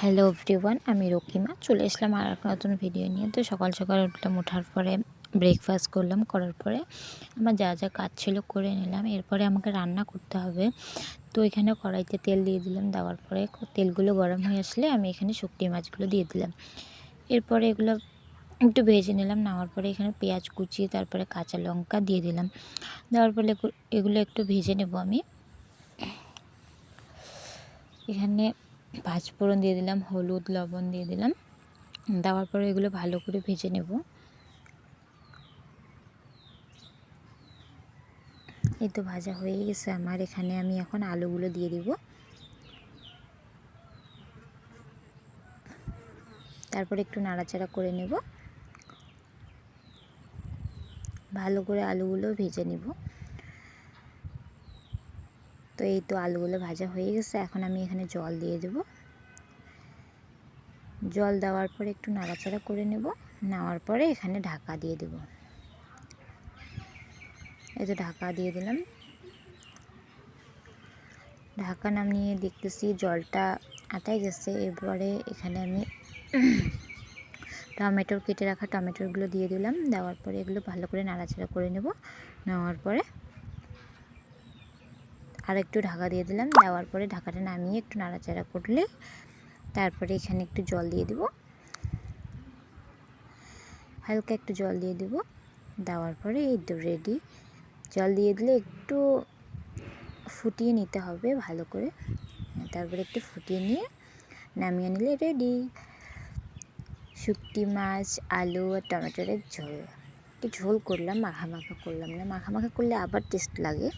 Hello everyone, আমি রকিমা চলে আসলাম আর এক নতুন ভিডিও নিয়ে। তো সকাল সকাল উঠলাম, ওঠার পরে ব্রেকফাস্ট করলাম, করার পরে আমার যা যা কাজ ছিল করে নিলাম। এরপরে আমাকে রান্না করতে হবে। তো এখানে কড়াইতে তেল দিয়ে দিলাম, দেওয়ার পরে তেলগুলো গরম হয়ে আসলে আমি এখানে শুকনো মাছগুলো দিয়ে দিলাম। এরপরে এগুলো একটু ভেজে নিলাম, নেওয়ার পরে এখানে পেঁয়াজ কুচি, তারপরে কাঁচা লঙ্কা দিয়ে দিলাম। দেওয়ার পরে এগুলো একটু ভেজে নেব আমি। এখানে পাঁচফোড়ন দিয়ে দিলাম, হলুদ লবণ দিয়ে দিলাম। দেওয়ার পরে এগুলো ভালো করে ভেজে নেব। এই তো ভাজা হয়ে গেছে আমার। এখানে আমি এখন আলুগুলো দিয়ে দিব। তারপরে একটু নাড়াচাড়া করে নেব, ভালো করে আলুগুলো ভেজে নেব। তো এই তো আলুগুলো ভাজা হয়ে গেছে। এখন আমি এখানে জল দিয়ে দেব। জল দেওয়ার পরে একটু নাড়াচাড়া করে নেব, নেওয়ার পরে এখানে ঢাকা দিয়ে দেব। এই তো ঢাকা দিয়ে দিলাম। ঢাকা নামিয়ে দেখতেছি জলটা আটাই গেছে। এরপরে এখানে আমি কেটে রাখা টমেটোগুলো দিয়ে দিলাম। দেওয়ার পরে এগুলো ভালো করে নাড়াচাড়া করে নেব। নেওয়ার পরে আর একটু ঢাকা দিয়ে দিলাম। দেওয়ার পরে ঢাকাটা নামিয়ে একটু নাড়াচাড়া করলে তারপরে এখানে একটু জল দিয়ে দেব, হালকা একটু জল দিয়ে দেব। দেওয়ার পরে এই তো রেডি। জল দিয়ে দিলে একটু ফুটিয়ে নিতে হবে ভালো করে। তারপরে একটু ফুটিয়ে নিয়ে নামিয়ে নিলে রেডি শুটকি মাছ, আলু আর টমেটোর ঝোল। একটু ঝোল করলাম, মাখা মাখা করলাম না। মাখা মাখা করলে আবার টেস্ট লাগে।